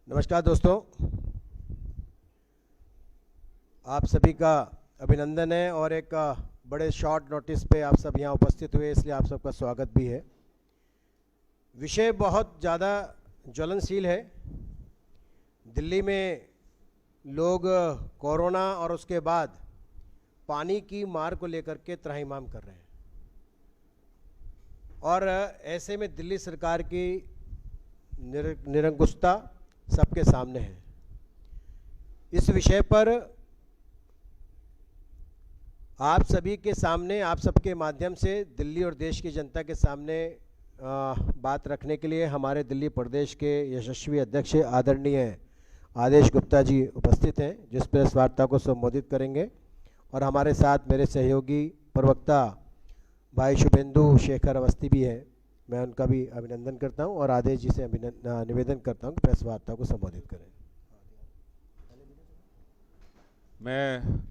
नमस्कार दोस्तों, आप सभी का अभिनंदन है और एक बड़े शॉर्ट नोटिस पे आप सब यहाँ उपस्थित हुए, इसलिए आप सबका स्वागत भी है। विषय बहुत ज़्यादा ज्वलनशील है। दिल्ली में लोग कोरोना और उसके बाद पानी की मार को लेकर के त्राहिमाम कर रहे हैं और ऐसे में दिल्ली सरकार की निरंकुशता सबके सामने है। इस विषय पर आप सभी के सामने, आप सबके माध्यम से दिल्ली और देश की जनता के सामने बात रखने के लिए हमारे दिल्ली प्रदेश के यशस्वी अध्यक्ष आदरणीय आदेश गुप्ता जी उपस्थित हैं, जिस प्रेस वार्ता को संबोधित करेंगे। और हमारे साथ मेरे सहयोगी प्रवक्ता भाई शुभेंदु शेखर अवस्थी भी है। मैं उनका भी अभिनंदन करता हूं और आदेश जी से निवेदन करता हूं कि प्रेस वार्ता को संबोधित करें। मैं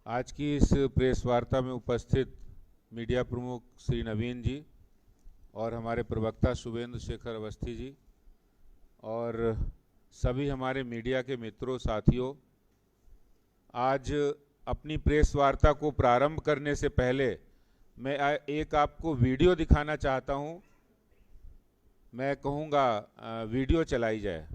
आज की इस प्रेस वार्ता में उपस्थित मीडिया प्रमुख श्री नवीन जी और हमारे प्रवक्ता शुभेंदु शेखर अवस्थी जी और सभी हमारे मीडिया के मित्रों साथियों, आज अपनी प्रेस वार्ता को प्रारंभ करने से पहले मैं एक आपको वीडियो दिखाना चाहता हूं। मैं कहूंगा वीडियो चलाई जाए।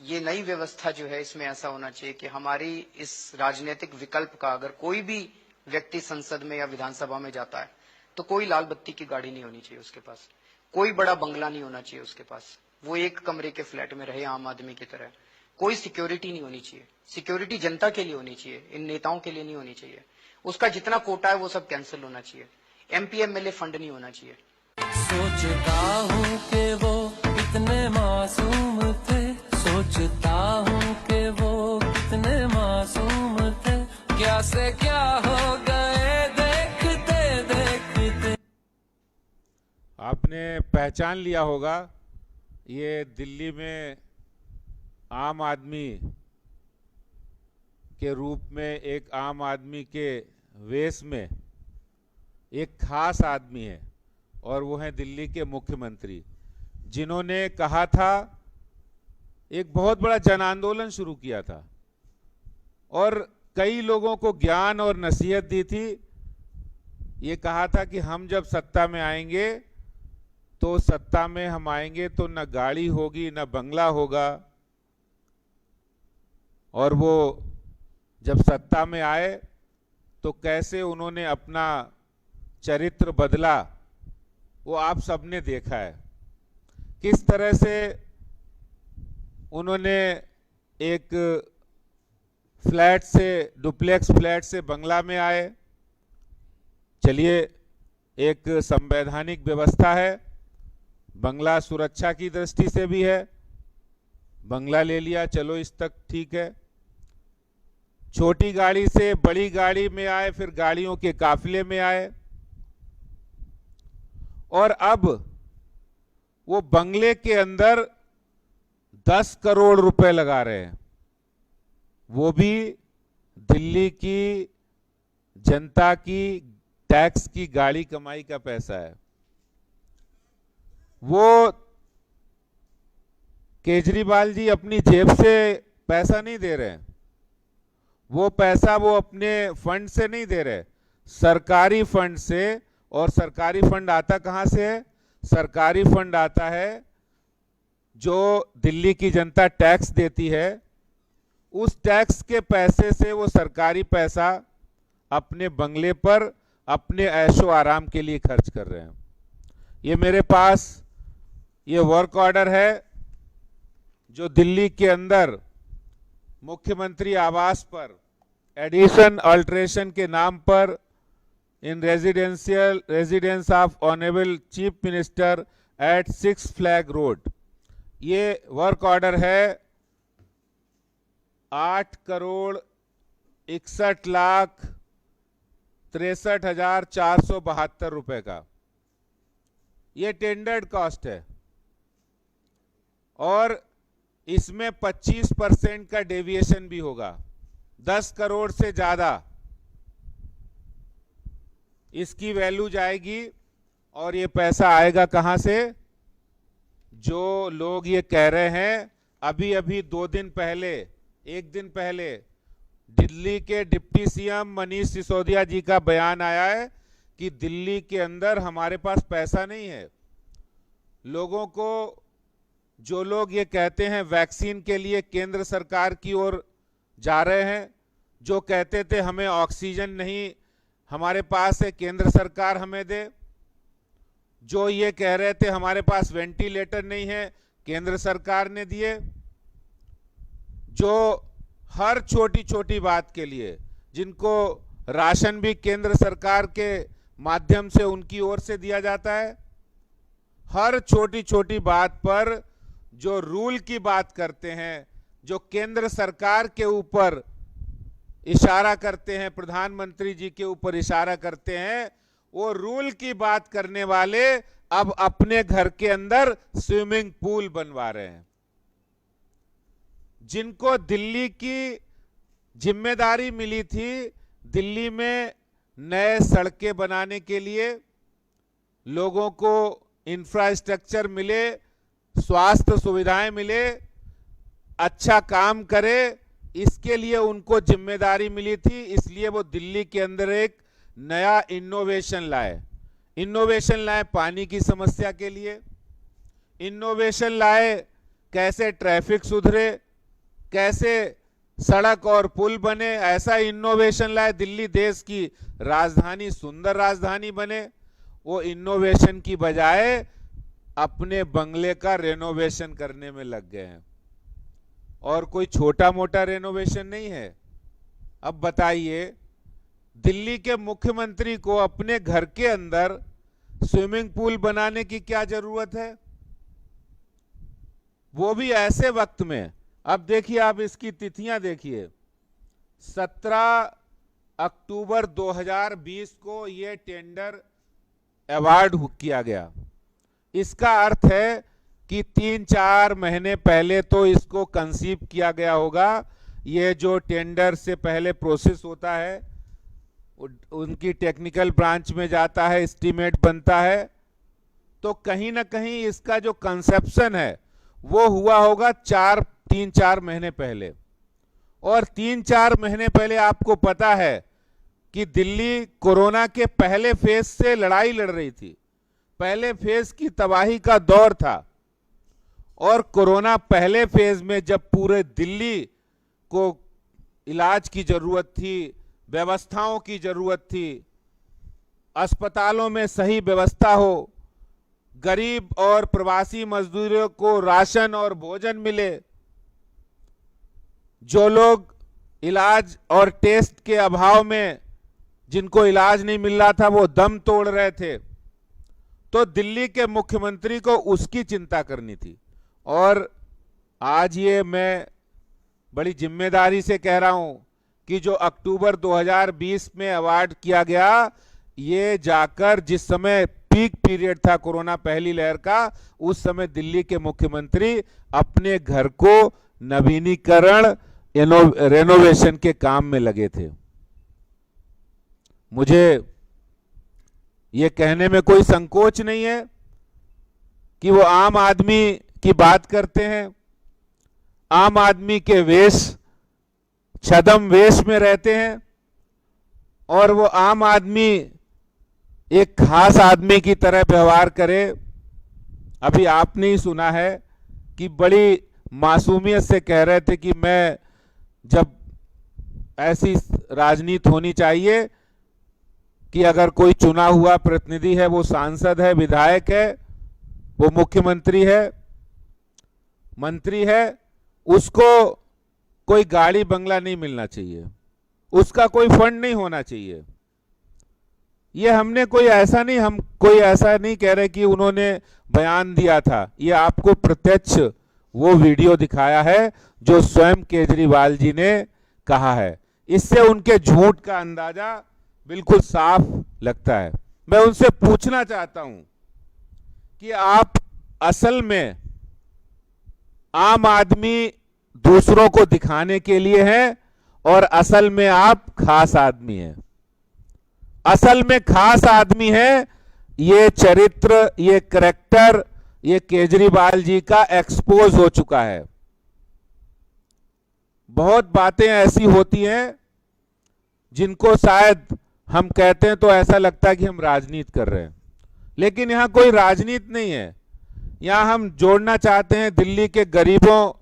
ये नई व्यवस्था जो है, इसमें ऐसा होना चाहिए कि हमारी इस राजनीतिक विकल्प का अगर कोई भी व्यक्ति संसद में या विधानसभा में जाता है तो कोई लाल बत्ती की गाड़ी नहीं होनी चाहिए उसके पास, कोई बड़ा बंगला नहीं होना चाहिए उसके पास, वो एक कमरे के फ्लैट में रहे आम आदमी की तरह। कोई सिक्योरिटी नहीं होनी चाहिए। सिक्योरिटी जनता के लिए होनी चाहिए, इन नेताओं के लिए नहीं होनी चाहिए। उसका जितना कोटा है वो सब कैंसिल होना चाहिए। एमपी एमएलए फंड नहीं होना चाहिए। सोचता हूँ कि वो कितने मासूम थे, सोचता हूँ कि वो कितने मासूम थे, क्या से क्या हो गए देखते देखते। आपने पहचान लिया होगा, ये दिल्ली में आम आदमी के रूप में, एक आम आदमी के वेश में एक खास आदमी है और वो है दिल्ली के मुख्यमंत्री, जिन्होंने कहा था, एक बहुत बड़ा जन आंदोलन शुरू किया था और कई लोगों को ज्ञान और नसीहत दी थी। ये कहा था कि हम जब सत्ता में आएंगे तो सत्ता में हम आएंगे तो न गाड़ी होगी न बंगला होगा। और वो जब सत्ता में आए तो कैसे उन्होंने अपना चरित्र बदला, वो आप सबने देखा है। किस तरह से उन्होंने एक फ्लैट से, डुप्लेक्स फ्लैट से बंगला में आए। चलिए, एक संवैधानिक व्यवस्था है, बंगला सुरक्षा की दृष्टि से भी है, बंगला ले लिया, चलो इस तक ठीक है। छोटी गाड़ी से बड़ी गाड़ी में आए, फिर गाड़ियों के काफिले में आए और अब वो बंगले के अंदर 10 करोड़ रुपए लगा रहे हैं। वो भी दिल्ली की जनता की टैक्स की गाड़ी कमाई का पैसा है। वो केजरीवाल जी अपनी जेब से पैसा नहीं दे रहे हैं, वो पैसा वो अपने फंड से नहीं दे रहे, सरकारी फंड से। और सरकारी फंड आता कहां से है? सरकारी फंड आता है जो दिल्ली की जनता टैक्स देती है, उस टैक्स के पैसे से वो सरकारी पैसा अपने बंगले पर, अपने ऐशो आराम के लिए खर्च कर रहे हैं। ये मेरे पास ये वर्क ऑर्डर है जो दिल्ली के अंदर मुख्यमंत्री आवास पर एडिशन अल्ट्रेशन के नाम पर इन residence of honourable chief minister eight 6 flag road, ये वर्क ऑर्डर है 8,61,63,472 रुपए का। ये टेंडर्ड कॉस्ट है और इसमें 25% का डेविएशन भी होगा। 10 करोड़ से ज्यादा इसकी वैल्यू जाएगी और ये पैसा आएगा कहां से? जो लोग ये कह रहे हैं, अभी अभी 2 दिन पहले, 1 दिन पहले दिल्ली के डिप्टी सीएम मनीष सिसोदिया जी का बयान आया है कि दिल्ली के अंदर हमारे पास पैसा नहीं है। लोगों को, जो लोग ये कहते हैं वैक्सीन के लिए केंद्र सरकार की ओर जा रहे हैं, जो कहते थे हमें ऑक्सीजन नहीं हमारे पास है, केंद्र सरकार हमें दे, जो ये कह रहे थे हमारे पास वेंटिलेटर नहीं है, केंद्र सरकार ने दिए, जो हर छोटी छोटी बात के लिए, जिनको राशन भी केंद्र सरकार के माध्यम से उनकी ओर से दिया जाता है, हर छोटी छोटी बात पर जो रूल की बात करते हैं, जो केंद्र सरकार के ऊपर इशारा करते हैं, प्रधानमंत्री जी के ऊपर इशारा करते हैं, वो रूल की बात करने वाले अब अपने घर के अंदर स्विमिंग पूल बनवा रहे हैं। जिनको दिल्ली की जिम्मेदारी मिली थी दिल्ली में नए सड़कें बनाने के लिए, लोगों को इंफ्रास्ट्रक्चर मिले, स्वास्थ्य सुविधाएं मिले, अच्छा काम करे, इसके लिए उनको जिम्मेदारी मिली थी। इसलिए वो दिल्ली के अंदर एक नया इनोवेशन लाए पानी की समस्या के लिए, इनोवेशन लाए कैसे ट्रैफिक सुधरे, कैसे सड़क और पुल बने, ऐसा इनोवेशन लाए दिल्ली देश की राजधानी, सुंदर राजधानी बने। वो इनोवेशन की बजाय अपने बंगले का रेनोवेशन करने में लग गए हैं, और कोई छोटा मोटा रेनोवेशन नहीं है। अब बताइए, दिल्ली के मुख्यमंत्री को अपने घर के अंदर स्विमिंग पूल बनाने की क्या जरूरत है? वो भी ऐसे वक्त में। अब देखिए, आप इसकी तिथियां देखिए, 17 अक्टूबर 2020 को ये टेंडर अवार्ड किया गया। इसका अर्थ है कि 3-4 महीने पहले तो इसको कंसीव किया गया होगा। ये जो टेंडर से पहले प्रोसेस होता है, उनकी टेक्निकल ब्रांच में जाता है, एस्टीमेट बनता है, तो कहीं ना कहीं इसका जो कंसेप्शन है वो हुआ होगा 3-4 महीने पहले। और 3-4 महीने पहले आपको पता है कि दिल्ली कोरोना के पहले फेज से लड़ाई लड़ रही थी, पहले फेज की तबाही का दौर था। और कोरोना पहले फेज में जब पूरे दिल्ली को इलाज की जरूरत थी, व्यवस्थाओं की जरूरत थी, अस्पतालों में सही व्यवस्था हो, गरीब और प्रवासी मजदूरों को राशन और भोजन मिले, जो लोग इलाज और टेस्ट के अभाव में जिनको इलाज नहीं मिल रहा था वो दम तोड़ रहे थे, तो दिल्ली के मुख्यमंत्री को उसकी चिंता करनी थी। और आज ये मैं बड़ी जिम्मेदारी से कह रहा हूं कि जो अक्टूबर 2020 में अवार्ड किया गया, ये जाकर जिस समय पीक पीरियड था कोरोना पहली लहर का, उस समय दिल्ली के मुख्यमंत्री अपने घर को नवीनीकरण, रेनोवेशन के काम में लगे थे। मुझे ये कहने में कोई संकोच नहीं है कि वो आम आदमी की बात करते हैं, आम आदमी के वेश, छद्म वेश में रहते हैं, और वो आम आदमी एक खास आदमी की तरह व्यवहार करे। अभी आपने ही सुना है कि बड़ी मासूमियत से कह रहे थे कि मैं, जब ऐसी राजनीति होनी चाहिए कि अगर कोई चुना हुआ प्रतिनिधि है, वो सांसद है, विधायक है, वो मुख्यमंत्री है, मंत्री है, उसको कोई गाड़ी बंगला नहीं मिलना चाहिए, उसका कोई फंड नहीं होना चाहिए। ये हमने कोई ऐसा नहीं कह रहे कि उन्होंने बयान दिया था। ये आपको प्रत्यक्ष वो वीडियो दिखाया है जो स्वयं केजरीवाल जी ने कहा है। इससे उनके झूठ का अंदाजा बिल्कुल साफ लगता है। मैं उनसे पूछना चाहता हूं कि आप असल में आम आदमी दूसरों को दिखाने के लिए हैं और असल में आप खास आदमी हैं। असल में खास आदमी है, ये चरित्र, ये करैक्टर, ये केजरीवाल जी का एक्सपोज हो चुका है। बहुत बातें ऐसी होती हैं जिनको शायद हम कहते हैं तो ऐसा लगता है कि हम राजनीति कर रहे हैं, लेकिन यहां कोई राजनीति नहीं है। यहां हम जोड़ना चाहते हैं, दिल्ली के गरीबों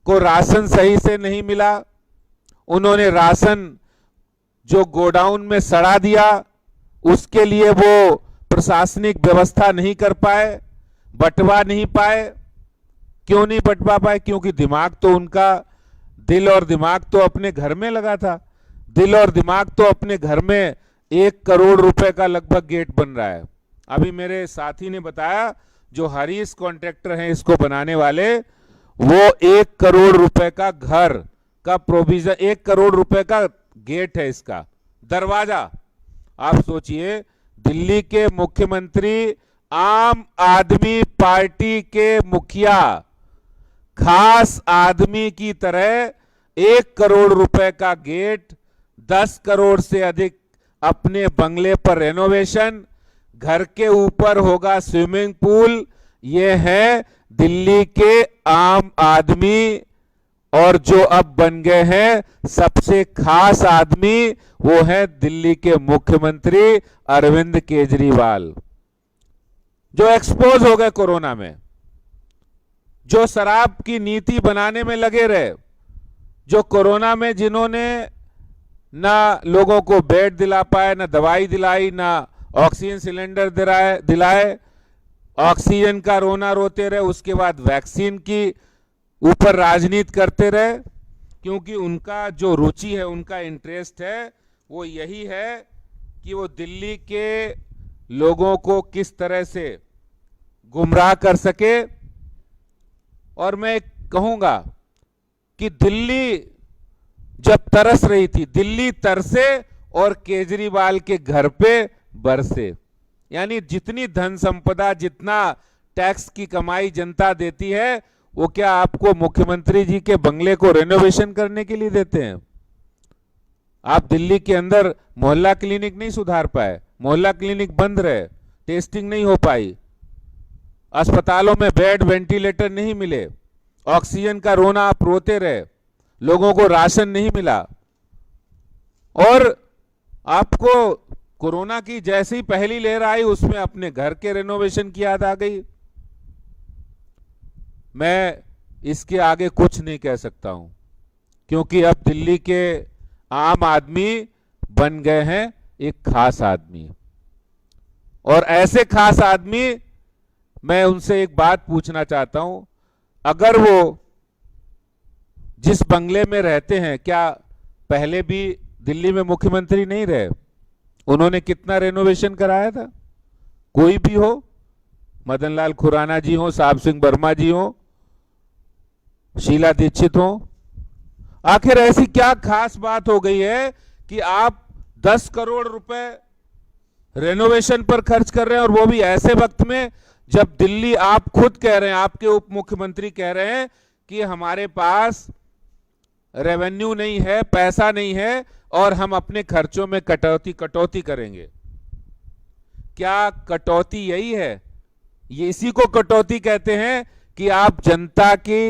को राशन सही से नहीं मिला, उन्होंने राशन जो गोडाउन में सड़ा दिया, उसके लिए वो प्रशासनिक व्यवस्था नहीं कर पाए, बंटवा नहीं पाए। क्यों नहीं बंटवा पाए? क्योंकि दिमाग तो उनका, दिल और दिमाग तो अपने घर में लगा था। दिल और दिमाग तो अपने घर में 1 करोड़ रुपए का लगभग गेट बन रहा है। अभी मेरे साथी ने बताया, जो हरीश कॉन्ट्रैक्टर हैं इसको बनाने वाले, वो 1 करोड़ रुपए का घर का प्रोविजन, 1 करोड़ रुपए का गेट है इसका, दरवाजा। आप सोचिए, दिल्ली के मुख्यमंत्री आम आदमी पार्टी के मुखिया, खास आदमी की तरह 1 करोड़ रुपए का गेट, 10 करोड़ से अधिक अपने बंगले पर रेनोवेशन, घर के ऊपर होगा स्विमिंग पूल। ये है दिल्ली के आम आदमी, और जो अब बन गए हैं सबसे खास आदमी, वो है दिल्ली के मुख्यमंत्री अरविंद केजरीवाल, जो एक्सपोज हो गए कोरोना में, जो शराब की नीति बनाने में लगे रहे, जो कोरोना में जिन्होंने ना लोगों को बेड दिला पाए, ना दवाई दिलाई, ना ऑक्सीजन सिलेंडर दिलाए, ऑक्सीजन का रोना रोते रहे, उसके बाद वैक्सीन की ऊपर राजनीति करते रहे, क्योंकि उनका जो रुचि है, उनका इंटरेस्ट है, वो यही है कि वो दिल्ली के लोगों को किस तरह से गुमराह कर सके। और मैं कहूंगा कि दिल्ली जब तरस रही थी, दिल्ली तरसे और केजरीवाल के घर पे बरसे। यानी जितनी धन संपदा, जितना टैक्स की कमाई जनता देती है, वो क्या आपको मुख्यमंत्री जी के बंगले को रेनोवेशन करने के लिए देते हैं? आप दिल्ली के अंदर मोहल्ला क्लिनिक नहीं सुधार पाए, मोहल्ला क्लिनिक बंद रहे, टेस्टिंग नहीं हो पाई, अस्पतालों में बेड, वेंटिलेटर नहीं मिले, ऑक्सीजन का रोना आप रोते रहे, लोगों को राशन नहीं मिला, और आपको कोरोना की जैसी ही पहली लहर आई, उसमें अपने घर के रेनोवेशन की याद आ गई। मैं इसके आगे कुछ नहीं कह सकता हूं, क्योंकि अब दिल्ली के आम आदमी बन गए हैं एक खास आदमी। और ऐसे खास आदमी, मैं उनसे एक बात पूछना चाहता हूं, अगर वो जिस बंगले में रहते हैं, क्या पहले भी दिल्ली में मुख्यमंत्री नहीं रहे? उन्होंने कितना रेनोवेशन कराया था? कोई भी हो, मदन लाल खुराना जी हो, साहब सिंह वर्मा जी हो, शीला दीक्षित हो, आखिर ऐसी क्या खास बात हो गई है कि आप 10 करोड़ रुपए रेनोवेशन पर खर्च कर रहे हैं, और वो भी ऐसे वक्त में जब दिल्ली, आप खुद कह रहे हैं, आपके उप मुख्यमंत्री कह रहे हैं कि हमारे पास रेवेन्यू नहीं है, पैसा नहीं है, और हम अपने खर्चों में कटौती करेंगे। क्या कटौती यही है? ये इसी को कटौती कहते हैं कि आप जनता की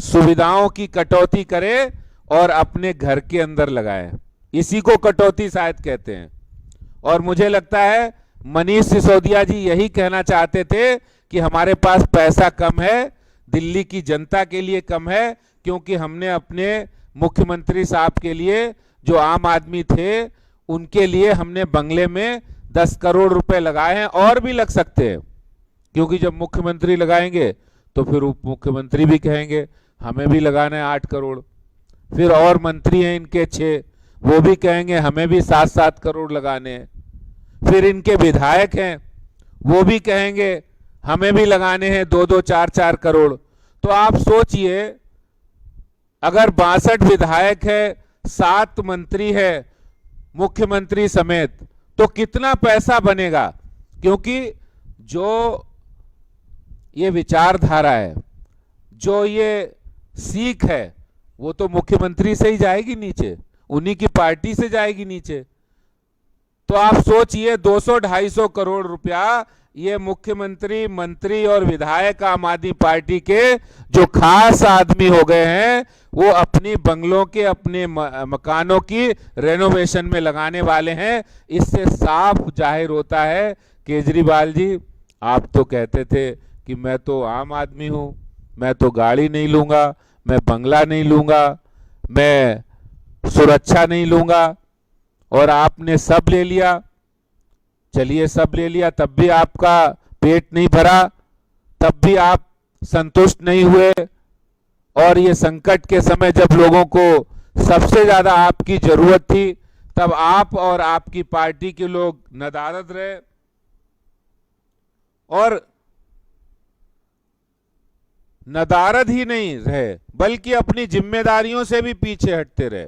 सुविधाओं की कटौती करें और अपने घर के अंदर लगाएं। इसी को कटौती शायद कहते हैं। और मुझे लगता है मनीष सिसोदिया जी यही कहना चाहते थे कि हमारे पास पैसा कम है, दिल्ली की जनता के लिए कम है, क्योंकि हमने अपने मुख्यमंत्री साहब के लिए, जो आम आदमी थे, उनके लिए हमने बंगले में 10 करोड़ रुपए लगाए हैं, और भी लग सकते हैं, क्योंकि जब मुख्यमंत्री लगाएंगे तो फिर उप मुख्यमंत्री भी कहेंगे हमें भी लगाना है 8 करोड़, फिर और मंत्री हैं इनके 6, वो भी कहेंगे हमें भी 7-7 करोड़ लगाने हैं, फिर इनके विधायक हैं, वो भी कहेंगे हमें भी लगाने हैं 2-2, 4-4 करोड़। तो आप सोचिए, अगर 62 विधायक है, 7 मंत्री है, मुख्यमंत्री समेत, तो कितना पैसा बनेगा? क्योंकि जो ये विचारधारा है, जो ये सीख है, वो तो मुख्यमंत्री से ही जाएगी नीचे, उन्हीं की पार्टी से जाएगी नीचे। तो आप सोचिए 200-250 करोड़ रुपया ये मुख्यमंत्री, मंत्री और विधायक आम आदमी पार्टी के जो खास आदमी हो गए हैं वो अपनी बंगलों के, अपने मकानों की रेनोवेशन में लगाने वाले हैं। इससे साफ जाहिर होता है केजरीवाल जी, आप तो कहते थे कि मैं तो आम आदमी हूं, मैं तो गाड़ी नहीं लूंगा, मैं बंगला नहीं लूंगा, मैं सुरक्षा नहीं लूंगा, और आपने सब ले लिया। चलिए सब ले लिया, तब भी आपका पेट नहीं भरा, तब भी आप संतुष्ट नहीं हुए। और ये संकट के समय जब लोगों को सबसे ज्यादा आपकी जरूरत थी, तब आप और आपकी पार्टी के लोग नदारद रहे और नदारद ही नहीं रहे बल्कि अपनी जिम्मेदारियों से भी पीछे हटते रहे।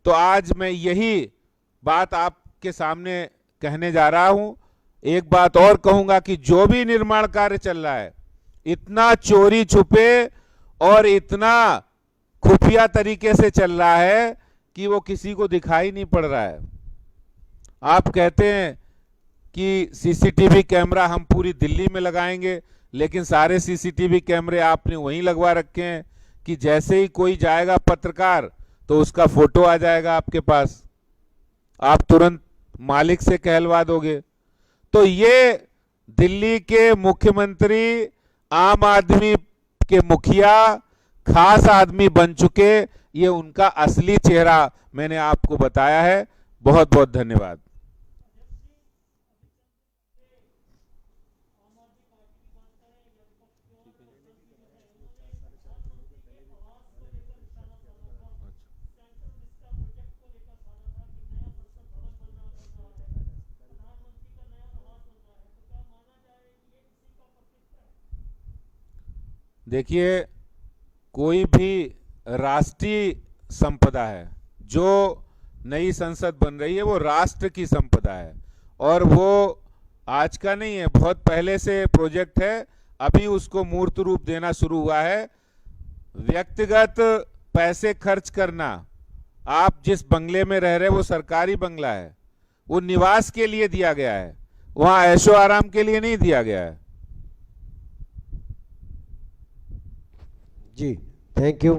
तो आज मैं यही बात आपके सामने कहने जा रहा हूं। एक बात और कहूंगा कि जो भी निर्माण कार्य चल रहा है, इतना चोरी छुपे और इतना खुफिया तरीके से चल रहा है कि वो किसी को दिखाई नहीं पड़ रहा है। आप कहते हैं कि सीसीटीवी कैमरा हम पूरी दिल्ली में लगाएंगे, लेकिन सारे सीसीटीवी कैमरे आपने वहीं लगवा रखे हैं कि जैसे ही कोई जाएगा पत्रकार तो उसका फोटो आ जाएगा आपके पास, आप तुरंत मालिक से कहलवा दोगे। तो ये दिल्ली के मुख्यमंत्री, आम आदमी के मुखिया, खास आदमी बन चुके, ये उनका असली चेहरा मैंने आपको बताया है। बहुत बहुत धन्यवाद। देखिए, कोई भी राष्ट्रीय संपदा है, जो नई संसद बन रही है वो राष्ट्र की संपदा है और वो आज का नहीं है, बहुत पहले से प्रोजेक्ट है, अभी उसको मूर्त रूप देना शुरू हुआ है। व्यक्तिगत पैसे खर्च करना, आप जिस बंगले में रह रहे वो सरकारी बंगला है, वो निवास के लिए दिया गया है, वहां ऐशो आराम के लिए नहीं दिया गया है। जी, थैंक यू।